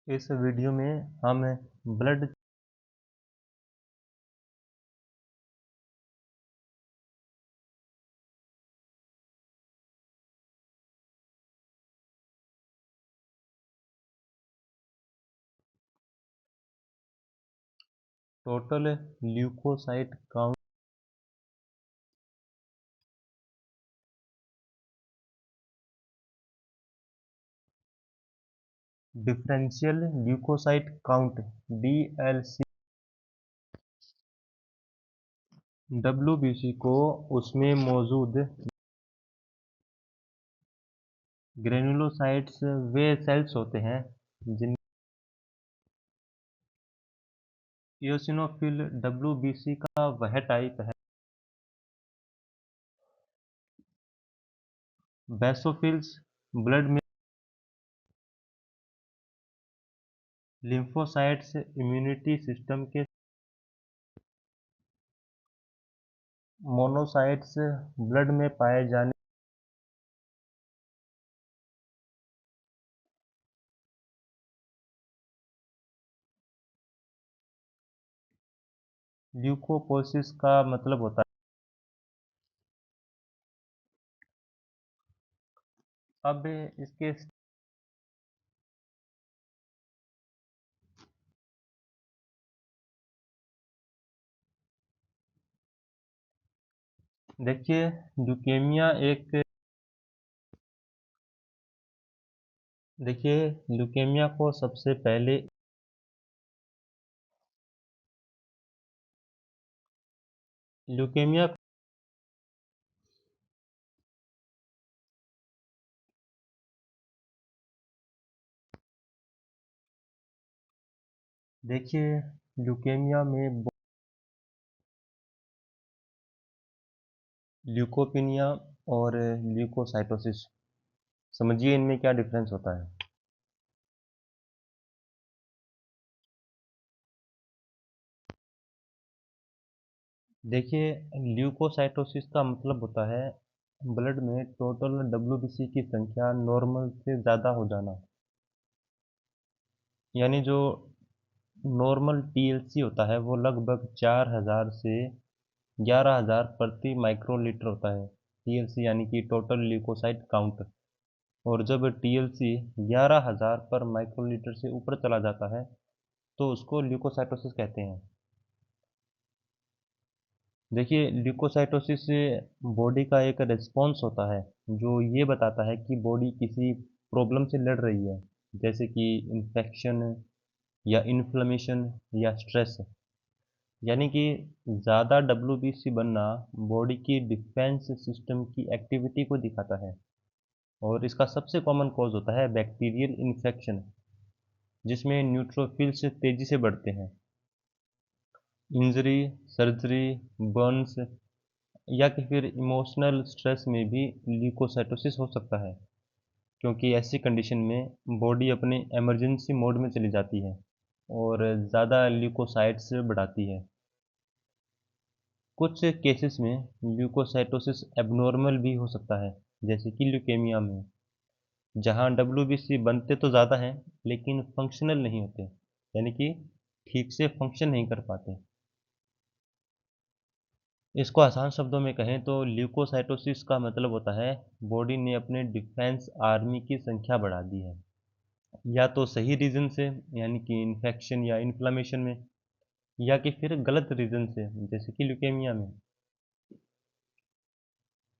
इस वीडियो में हम blood total leukocyte count, differential leukocyte count DLC, WBC को उसमें मौजूद ग्रेनुलोसाइट्स वे सेल्स होते हैं जिन इयोसिनोफिल डब्ल्यूबीसी का वह टाइप है। बेसोफिल्स ब्लड में लिम्फोसाइट्स इम्यूनिटी सिस्टम के मोनोसाइट्स ब्लड में पाए जाने ल्यूकोपोसिस का मतलब होता है। अब इसके देखिए ल्यूकेमिया एक देखिए ल्यूकेमिया को सबसे पहले ल्यूकेमिया देखिए ल्यूकेमिया में ल्यूकोपिनिया और ल्यूकोसाइटोसिस, समझिए इनमें क्या डिफरेंस होता है। देखिए ल्यूकोसाइटोसिस का मतलब होता है ब्लड में टोटल डब्ल्यूबीसी की संख्या नॉर्मल से ज़्यादा हो जाना, यानी जो नॉर्मल टीएलसी होता है वो लगभग 4000 से 11000 प्रति माइक्रोलीटर होता है। टीएलसी यानी कि टोटल ल्यूकोसाइट काउंट। और जब टीएलसी 11000 पर माइक्रोलीटर से ऊपर चला जाता है तो उसको ल्यूकोसाइटोसिस कहते हैं। देखिए ल्यूकोसाइटोसिस से बॉडी का एक रिस्पॉन्स होता है जो ये बताता है कि बॉडी किसी प्रॉब्लम से लड़ रही है, जैसे कि इन्फेक्शन या इन्फ्लेमेशन या स्ट्रेस। यानी कि ज़्यादा डब्ल्यूबीसी बनना बॉडी की डिफेंस सिस्टम की एक्टिविटी को दिखाता है। और इसका सबसे कॉमन कॉज होता है बैक्टीरियल इन्फेक्शन, जिसमें न्यूट्रोफिल्स तेज़ी से बढ़ते हैं। इंजरी, सर्जरी, बर्न्स या कि फिर इमोशनल स्ट्रेस में भी ल्यूकोसाइटोसिस हो सकता है, क्योंकि ऐसी कंडीशन में बॉडी अपने इमरजेंसी मोड में चली जाती है और ज़्यादा ल्यूकोसाइट्स बढ़ाती है। कुछ केसेस में ल्यूकोसाइटोसिस एबनॉर्मल भी हो सकता है, जैसे कि ल्यूकेमिया में, जहां डब्ल्यूबीसी बनते तो ज़्यादा हैं लेकिन फंक्शनल नहीं होते, यानी कि ठीक से फंक्शन नहीं कर पाते। इसको आसान शब्दों में कहें तो ल्यूकोसाइटोसिस का मतलब होता है बॉडी ने अपने डिफेंस आर्मी की संख्या बढ़ा दी है, या तो सही रीज़न से यानी कि इन्फेक्शन या इन्फ्लेमेशन में, या कि फिर गलत रीज़न से जैसे कि ल्यूकेमिया में।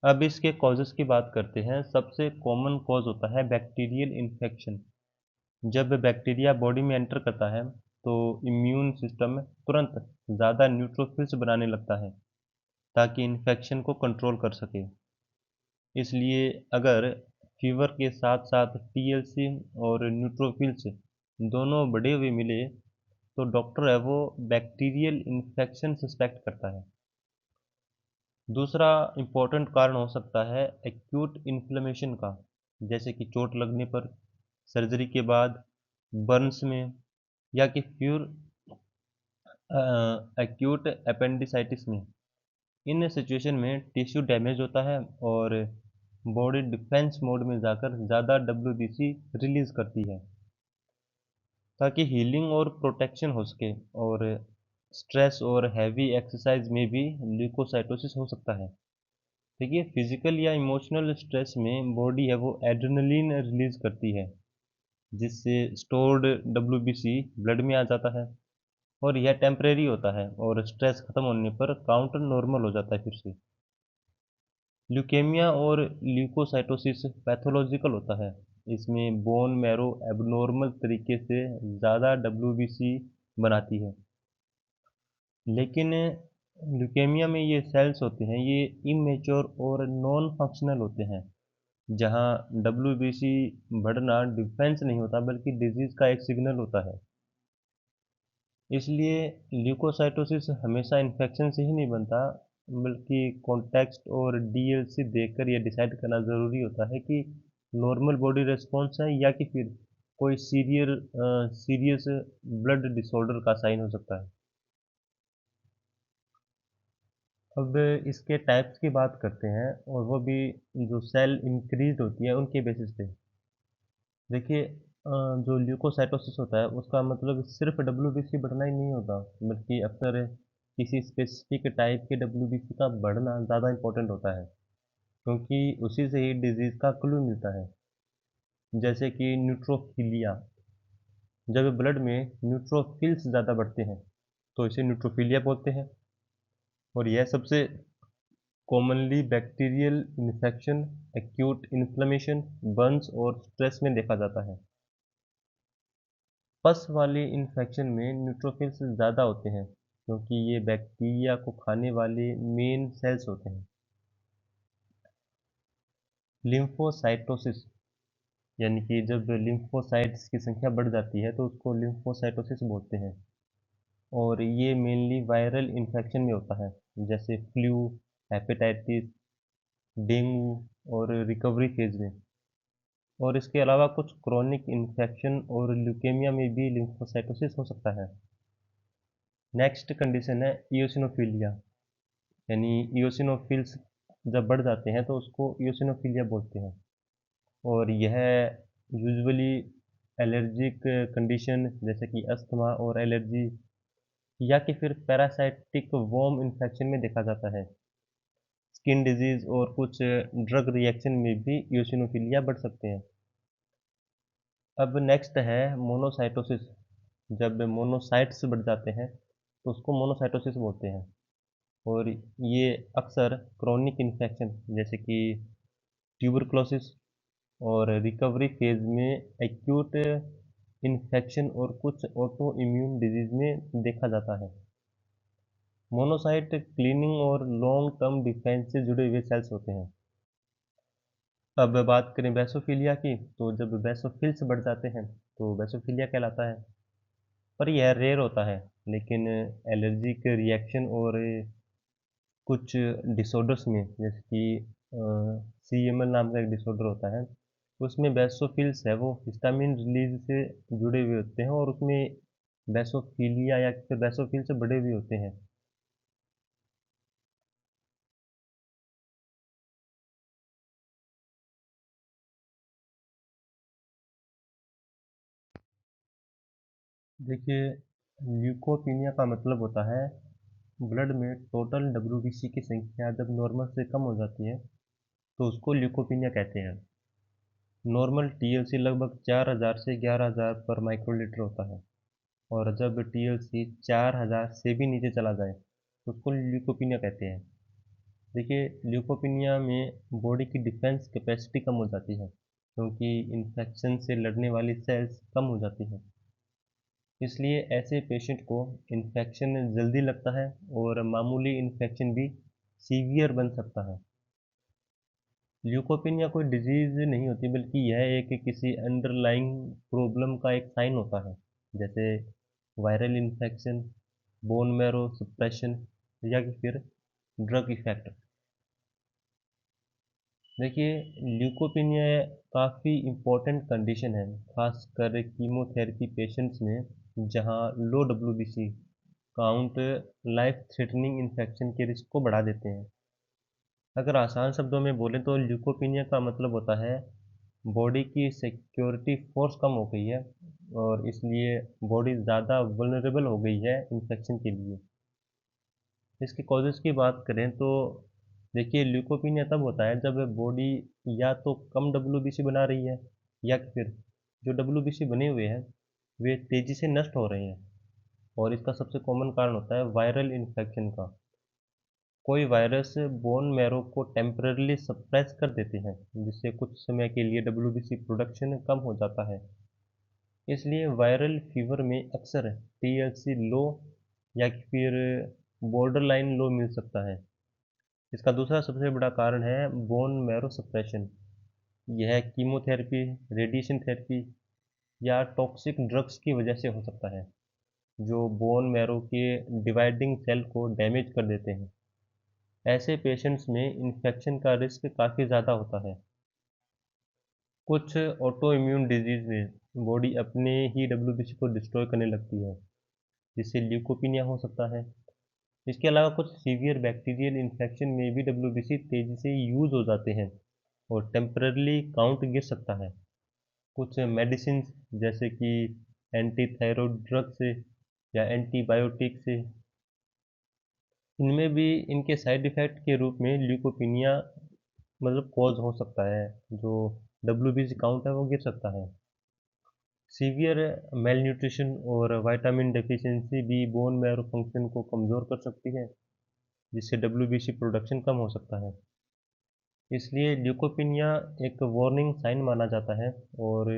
अब इसके कॉजेज़ की बात करते हैं। सबसे कॉमन कॉज होता है बैक्टीरियल इन्फेक्शन। जब बैक्टीरिया बॉडी में एंटर करता है तो इम्यून सिस्टम तुरंत ज़्यादा न्यूट्रोफिल्स बनाने लगता है ताकि इन्फेक्शन को कंट्रोल कर सके। इसलिए अगर फीवर के साथ साथ टीएलसी और न्यूट्रोफिल्स दोनों बढ़े हुए मिले तो डॉक्टर है वो बैक्टीरियल इन्फेक्शन सस्पेक्ट करता है। दूसरा इम्पोर्टेंट कारण हो सकता है एक्यूट इन्फ्लेमेशन का, जैसे कि चोट लगने पर, सर्जरी के बाद, बर्न्स में, या कि फिर एक्यूट अपेंडिसाइटिस में। इन सिचुएशन में टिश्यू डैमेज होता है और बॉडी डिफेंस मोड में जाकर ज़्यादा डब्ल्यूबीसी रिलीज करती है। ताकि हीलिंग और प्रोटेक्शन हो सके। और स्ट्रेस और हैवी एक्सरसाइज में भी ल्यूकोसाइटोसिस हो सकता है। देखिए, फिजिकल या इमोशनल स्ट्रेस में बॉडी है वो एड्रेनलिन रिलीज करती है, जिससे स्टोर्ड डब्ल्यूबीसी ब्लड में आ जाता है। और यह टेम्परेरी होता है और स्ट्रेस खत्म होने पर काउंट नॉर्मल हो जाता है फिर से। ल्यूकेमिया और ल्यूकोसाइटोसिस पैथोलॉजिकल होता है। इसमें बोन मैरो एबनॉर्मल तरीके से ज़्यादा डब्ल्यूबीसी बनाती है। लेकिन ल्यूकेमिया में ये सेल्स होते हैं, ये इमेच्योर और नॉन फंक्शनल होते हैं, जहाँ डब्ल्यूबीसी बढ़ना डिफेंस नहीं होता बल्कि डिजीज़ का एक सिग्नल होता है। इसलिए ल्यूकोसाइटोसिस हमेशा इन्फेक्शन से ही नहीं बनता, बल्कि कॉन्टेक्स्ट और डीएलसी देखकर यह डिसाइड करना ज़रूरी होता है कि नॉर्मल बॉडी रिस्पॉन्स है या कि फिर कोई सीरियस ब्लड डिसऑर्डर का साइन हो सकता है। अब इसके टाइप्स की बात करते हैं, और वो भी जो सेल इंक्रीज होती है उनके बेसिस पे। देखिए, जो ल्यूकोसाइटोसिस होता है उसका मतलब सिर्फ डब्ल्यूबीसी बढ़ना ही नहीं होता, बल्कि अक्सर किसी स्पेसिफिक टाइप के डब्ल्यूबीसी का बढ़ना ज़्यादा इंपॉर्टेंट होता है, क्योंकि उसी से ही डिजीज़ का क्लू मिलता है। जैसे कि न्यूट्रोफिलिया, जब ब्लड में न्यूट्रोफिल्स ज़्यादा बढ़ते हैं तो इसे न्यूट्रोफिलिया बोलते हैं। और यह सबसे commonly bacterial infection, acute inflammation, Burns और स्ट्रेस में देखा जाता है। पस वाले इन्फेक्शन में न्यूट्रोफिल्स ज़्यादा होते हैं, क्योंकि ये बैक्टीरिया को खाने वाले मेन सेल्स होते हैं। लिम्फोसाइटोसिस, यानी कि जब लिम्फोसाइट्स की संख्या बढ़ जाती है तो उसको लिम्फोसाइटोसिस बोलते हैं। और ये मेनली वायरल इन्फेक्शन में होता है, जैसे फ्लू, हेपेटाइटिस, डेंगू और रिकवरी फेज में। और इसके अलावा कुछ क्रोनिक इन्फेक्शन और ल्यूकेमिया में भी लिम्फोसाइटोसिस हो सकता है। नेक्स्ट कंडीशन है इयोसिनोफिलिया, यानी इयोसिनोफिल्स जब बढ़ जाते हैं तो उसको इयोसिनोफिलिया बोलते हैं। और यह यूजुअली एलर्जिक कंडीशन जैसे कि अस्थमा और एलर्जी, या कि फिर पैरासाइटिक वॉर्म इन्फेक्शन में देखा जाता है। स्किन डिजीज और कुछ ड्रग रिएक्शन में भी इयोसिनोफिलिया बढ़ सकते हैं। अब नेक्स्ट है मोनोसाइटोसिस। जब मोनोसाइट्स बढ़ जाते हैं तो उसको मोनोसाइटोसिस बोलते हैं। और ये अक्सर क्रोनिक इन्फेक्शन जैसे कि ट्यूबरक्लोसिस और रिकवरी फेज में एक्यूट इन्फेक्शन और कुछ ऑटो इम्यून डिजीज में देखा जाता है। मोनोसाइट क्लीनिंग और लॉन्ग टर्म डिफेंस से जुड़े हुए सेल्स होते हैं। अब बात करें बेसोफिलिया की, तो जब बेसोफिल्स बढ़ जाते हैं तो बेसोफिलिया कहलाता है। पर यह रेयर होता है, लेकिन एलर्जिक रिएक्शन और कुछ डिसऑर्डर्स में, जैसे कि सीएमएल नाम का एक डिसऑर्डर होता है, उसमें बेसोफिल्स है वो हिस्टामिन रिलीज से जुड़े हुए होते हैं, और उसमें बेसोफिलिया या फिर बेसोफिल से बड़े हुए होते हैं। देखिए, ल्यूकोपीनिया का मतलब होता है ब्लड में टोटल डब्ल्यूबीसी की संख्या जब नॉर्मल से कम हो जाती है तो उसको ल्यूकोपीनिया कहते हैं। नॉर्मल टीएलसी लगभग 4000 से 11000 पर माइक्रोलीटर होता है, और जब टीएलसी 4000 से भी नीचे चला जाए तो उसको ल्यूकोपीनिया कहते हैं। देखिए, ल्यूकोपीनिया में बॉडी की डिफेंस कैपेसिटी कम हो जाती है, क्योंकि इन्फेक्शन से लड़ने वाली सेल्स कम हो जाती हैं। इसलिए ऐसे पेशेंट को इन्फेक्शन जल्दी लगता है, और मामूली इन्फेक्शन भी सीवियर बन सकता है। ल्यूकोपिनिया कोई डिजीज़ नहीं होती, बल्कि यह एक किसी अंडरलाइंग प्रॉब्लम का एक साइन होता है, जैसे viral infection, bone marrow suppression, या कि फिर ड्रग इफेक्ट। देखिए, ल्यूकोपिनिया काफ़ी इम्पोर्टेंट कंडीशन है, खासकर कीमोथेरेपी पेशेंट्स में, जहां low WBC count life threatening infection के रिस्क को बढ़ा देते हैं। अगर आसान शब्दों में बोलें तो ल्यूकोपीनिया का मतलब होता है बॉडी की सिक्योरिटी फोर्स कम हो गई है, और इसलिए बॉडी ज़्यादा वल्नरेबल हो गई है इन्फेक्शन के लिए। इसके कॉजेज़ की बात करें तो देखिए ल्यूकोपीनिया तब होता है जब बॉडी या तो कम डब्ल्यूबीसी बना रही है या फिर जो डब्ल्यूबीसी बने हुए हैं वे तेज़ी से नष्ट हो रहे हैं। और इसका सबसे कॉमन कारण होता है वायरल इन्फेक्शन का। कोई वायरस बोन मैरो को टेम्पररीली सप्रेस कर देते हैं जिससे कुछ समय के लिए डब्ल्यूबीसी प्रोडक्शन कम हो जाता है। इसलिए वायरल फीवर में अक्सर टीएलसी लो या फिर बॉर्डरलाइन लो मिल सकता है। इसका दूसरा सबसे बड़ा कारण है बोन मैरो सप्रेशन। यह कीमोथेरेपी, रेडिएशन थेरेपी या टॉक्सिक ड्रग्स की वजह से हो सकता है जो बोन मैरो के डिवाइडिंग सेल को डैमेज कर देते हैं। ऐसे पेशेंट्स में इन्फेक्शन का रिस्क काफ़ी ज़्यादा होता है। कुछ ऑटो इम्यून डिजीज़ में बॉडी अपने ही डब्ल्यूबीसी को डिस्ट्रॉय करने लगती है जिससे ल्यूकोपीनिया हो सकता है। इसके अलावा कुछ सीवियर बैक्टीरियल इन्फेक्शन में भी डब्ल्यूबीसी तेज़ी से यूज़ हो जाते हैं और टेम्पररीली काउंट गिर सकता है। कुछ मेडिसिन जैसे कि एंटी थायरॉयड ड्रग से या एंटीबायोटिक से इनमें भी इनके साइड इफ़ेक्ट के रूप में ल्यूकोपीनिया मतलब कॉज हो सकता है, जो डब्ल्यूबीसी काउंट है वो गिर सकता है। सीवियर मेलन्यूट्रिशन और विटामिन डेफिशिएंसी भी बोन मैरो फंक्शन को कमज़ोर कर सकती है जिससे डब्ल्यूबीसी प्रोडक्शन कम हो सकता है। इसलिए ल्यूकोपीनिया एक वार्निंग साइन माना जाता है और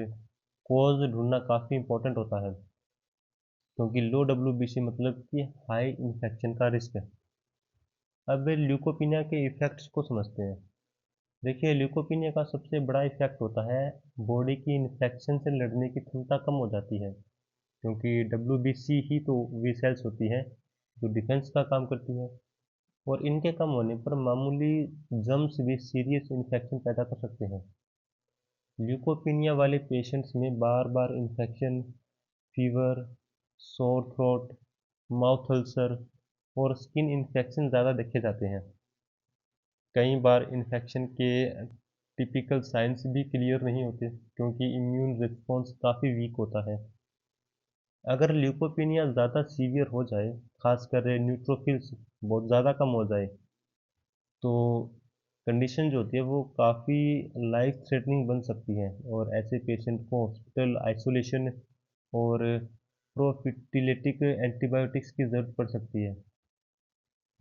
कॉज ढूंढना काफ़ी इंपॉर्टेंट होता है क्योंकि लो डब्ल्यूबीसी मतलब कि हाई इन्फेक्शन का रिस्क है। अब ल्यूकोपीनिया के इफ़ेक्ट्स को समझते हैं। देखिए ल्यूकोपीनिया का सबसे बड़ा इफ़ेक्ट होता है बॉडी की इन्फेक्शन से लड़ने की क्षमता कम हो जाती है क्योंकि डब्ल्यूबीसी ही तो वी सेल्स होती हैं जो डिफेंस का काम करती है और इनके कम होने पर मामूली जम्स भी सीरियस इन्फेक्शन पैदा कर सकते हैं। ल्यूकोपीनिया वाले पेशेंट्स में बार बार infection, fever, sore throat, mouth ulcer और स्किन इन्फेक्शन ज़्यादा देखे जाते हैं। कई बार इन्फेक्शन के टिपिकल साइंस भी क्लियर नहीं होते क्योंकि इम्यून रिस्पॉन्स काफ़ी वीक होता है। अगर ल्यूकोपीनिया ज़्यादा सीवियर हो जाए, खासकर न्यूट्रोफिल्स बहुत ज़्यादा कम हो जाए, तो कंडीशन जो होती है वो काफ़ी लाइफ थ्रेटनिंग बन सकती है और ऐसे पेशेंट को हॉस्पिटल आइसोलेशन और प्रोफिटिलिटिक एंटीबायोटिक्स की ज़रूरत पड़ सकती है।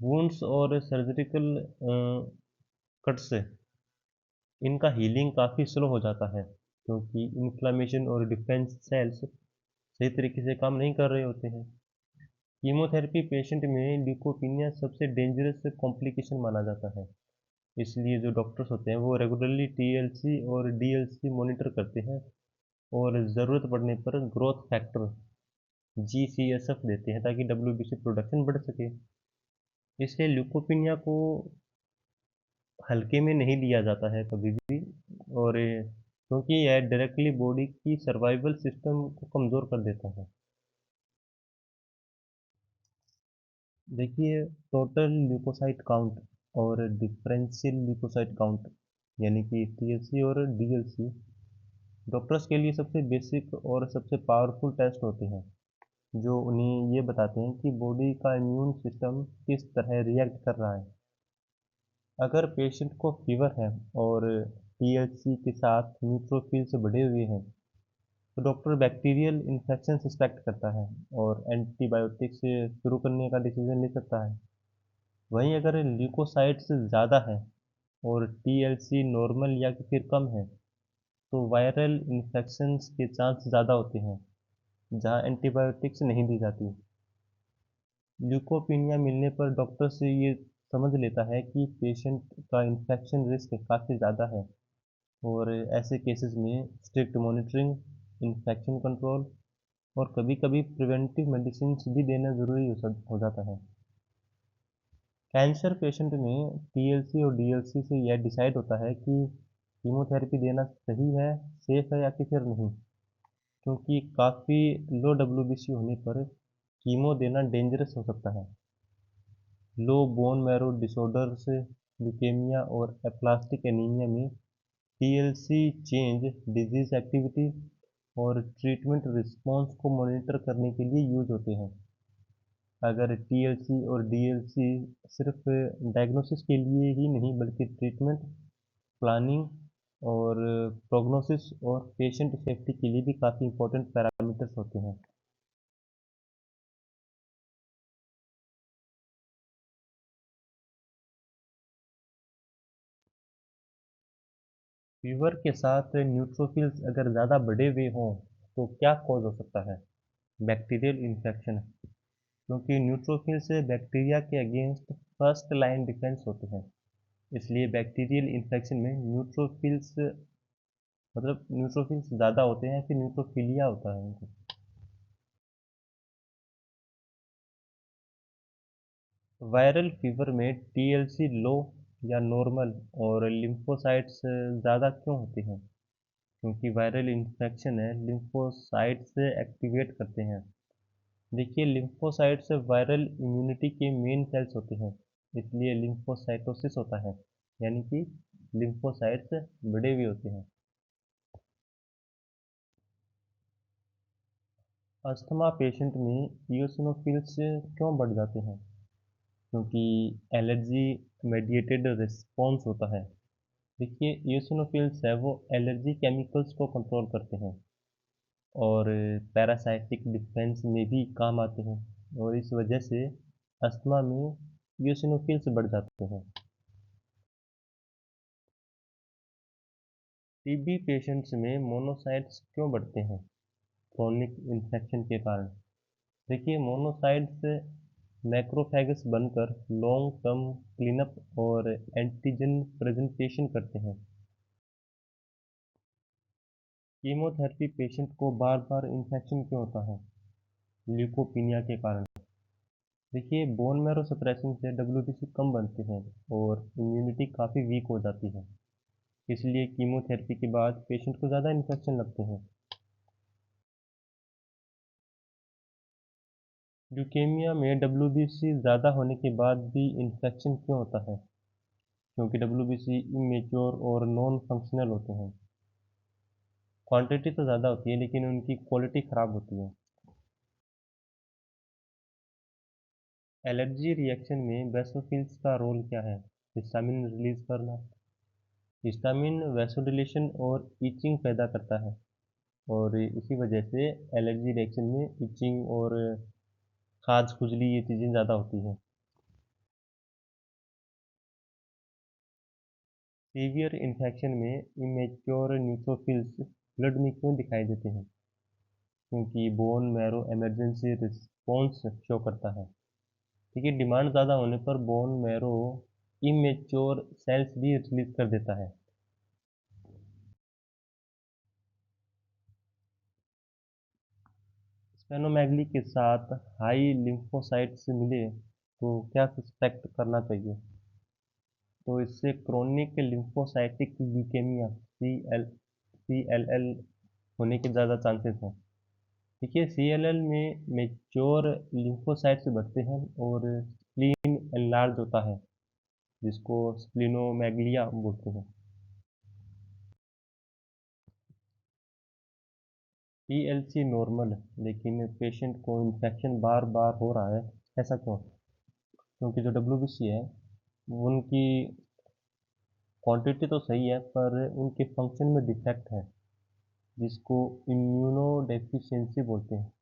वुंड्स और सर्जिकल कट्स इनका हीलिंग काफ़ी स्लो हो जाता है क्योंकि इन्फ्लामेशन और डिफेंस सेल्स सही तरीके से काम नहीं कर रहे होते हैं। कीमोथेरेपी पेशेंट में ल्यूकोपीनिया सबसे डेंजरस कॉम्प्लिकेशन माना जाता है। इसलिए जो डॉक्टर्स होते हैं वो रेगुलरली टीएलसी और डीएलसी मॉनिटर करते हैं और ज़रूरत पड़ने पर ग्रोथ फैक्टर जीसीएसएफ देते हैं ताकि डब्ल्यूबीसी प्रोडक्शन बढ़ सके। इसलिए ल्यूकोपीनिया को हल्के में नहीं लिया जाता है कभी भी और क्योंकि यह डायरेक्टली बॉडी की सर्वाइवल सिस्टम को कमज़ोर कर देता है। देखिए टोटल ल्यूकोसाइट काउंट और डिफरेंशियल ल्यूकोसाइट काउंट यानी कि टीएलसी और डीएलसी डॉक्टर्स के लिए सबसे बेसिक और सबसे पावरफुल टेस्ट होते हैं जो उन्हें ये बताते हैं कि बॉडी का इम्यून सिस्टम किस तरह रिएक्ट कर रहा है। अगर पेशेंट को फीवर है और टीएलसी के साथ न्यूट्रोफिल्स बढ़े हुए हैं तो डॉक्टर बैक्टीरियल इन्फेक्शन सस्पेक्ट करता है और एंटीबायोटिक्स शुरू करने का डिसीजन ले सकता है। वहीं अगर ल्यूकोसाइट्स ज़्यादा है और टीएलसी नॉर्मल या फिर कम है तो वायरल इन्फेक्शंस के चांस ज़्यादा होते हैं जहां एंटीबायोटिक्स नहीं दी जाती। ल्यूकोपीनिया मिलने पर डॉक्टर से ये समझ लेता है कि पेशेंट का इन्फेक्शन रिस्क काफ़ी ज़्यादा है और ऐसे केसेस में स्ट्रिक्ट मॉनिटरिंग, इन्फेक्शन कंट्रोल और कभी-कभी प्रिवेंटिव मेडिसिन भी देना ज़रूरी हो जाता है। कैंसर पेशेंट में टीएलसी और डीएलसी से यह डिसाइड होता है कि कीमोथेरेपी देना सही है, सेफ है या कि फिर नहीं, क्योंकि काफ़ी लो डब्ल्यूबीसी होने पर कीमो देना डेंजरस हो सकता है। लो बोन मैरो डिसऑर्डर्स, ल्यूकेमिया और एप्लास्टिक एनीमिया में टीएलसी चेंज डिजीज एक्टिविटी और ट्रीटमेंट रिस्पॉन्स को मॉनिटर करने के लिए यूज होते हैं। अगर टीएलसी और डीएलसी सिर्फ डायग्नोसिस के लिए ही नहीं बल्कि ट्रीटमेंट प्लानिंग और प्रोग्नोसिस और पेशेंट सेफ्टी के लिए भी काफ़ी इंपॉर्टेंट पैरामीटर्स होते हैं। फीवर के साथ न्यूट्रोफिल्स अगर ज़्यादा बढ़े हुए हों तो क्या कॉज हो सकता है? बैक्टीरियल इन्फेक्शन, क्योंकि न्यूट्रोफिल्स बैक्टीरिया के अगेंस्ट फर्स्ट लाइन डिफेंस होते हैं। इसलिए बैक्टीरियल इन्फेक्शन में न्यूट्रोफिल्स न्यूट्रोफिल्स ज़्यादा होते हैं, फिर न्यूट्रोफिलिया होता है उनको। वायरल फीवर में टीएलसी लो या नॉर्मल और लिम्फोसाइट्स ज़्यादा क्यों होते हैं? क्योंकि वायरल इन्फेक्शन है लिम्फोसाइट्स एक्टिवेट करते हैं। देखिए, लिम्फोसाइट्स वायरल इम्यूनिटी के मेन सेल्स होते हैं, इसलिए लिम्फोसाइटोसिस होता है, यानी कि लिम्फोसाइट्स बड़े हुए होते हैं। अस्थमा पेशेंट में इओसिनोफिल्स क्यों बढ़ जाते हैं? क्योंकि एलर्जी मेडिएटेड रिस्पॉन्स होता है। देखिए, इओसिनोफिल्स है वो एलर्जी केमिकल्स को कंट्रोल करते हैं और पैरासाइटिक डिफेंस में भी काम आते हैं, और इस वजह से अस्थमा में इओसिनोफिल्स बढ़ जाते हैं। टीबी पेशेंट्स में मोनोसाइट्स क्यों बढ़ते हैं? क्रोनिक इन्फेक्शन के कारण। देखिए, मोनोसाइट्स मैक्रोफैगस बनकर लॉन्ग टर्म क्लीनअप और एंटीजन प्रेजेंटेशन करते हैं। कीमोथेरेपी पेशेंट को बार बार इन्फेक्शन क्यों होता है? ल्यूकोपीनिया के कारण। देखिए, बोन मैरो सप्रेशन से डब्ल्यूबीसी कम बनते हैं और इम्यूनिटी काफ़ी वीक हो जाती है, इसलिए कीमोथेरेपी के बाद पेशेंट को ज़्यादा इन्फेक्शन लगते हैं। ल्यूकेमिया में डब्ल्यूबीसी ज़्यादा होने के बाद भी इन्फेक्शन क्यों होता है? क्योंकि डब्ल्यूबीसी इमेच्योर और नॉन फंक्शनल होते हैं। क्वांटिटी तो ज़्यादा होती है लेकिन उनकी क्वालिटी ख़राब होती है। एलर्जी रिएक्शन में बेसोफिल्स का रोल क्या है? हिस्टामिन रिलीज करना। हिस्टामिन वैसोडिलेशन और ईचिंग पैदा करता है, और इसी वजह से एलर्जी रिएक्शन में इचिंग और खाज खुजली ये चीज़ें ज़्यादा होती हैं। सीवियर इन्फेक्शन में इमेच्योर न्यूट्रोफिल्स ब्लड में क्यों दिखाई देते हैं? क्योंकि bone marrow emergency response show करता है। देखिए, डिमांड ज़्यादा होने पर बोन मैरो इमेच्योर सेल्स भी रिलीज कर देता है। स्पेनोमेगली के साथ हाई लिम्फोसाइट से मिले तो क्या सस्पेक्ट करना चाहिए? तो इससे क्रोनिक लिम्फोसाइटिक ल्यूकेमिया CLL होने के ज़्यादा चांसेस हैं। देखिए, CLL में मेच्योर लिम्फोसाइट्स बढ़ते हैं और स्प्लीन एनलार्ज होता है, जिसको स्प्लिनोमेगलिया बोलते हैं। TLC नॉर्मल है लेकिन पेशेंट को इन्फेक्शन बार बार हो रहा है, ऐसा क्यों? क्योंकि जो WBC है उनकी क्वांटिटी तो सही है पर उनके फंक्शन में डिफेक्ट है, जिसको इम्यूनोडेफिशिएंसी बोलते हैं।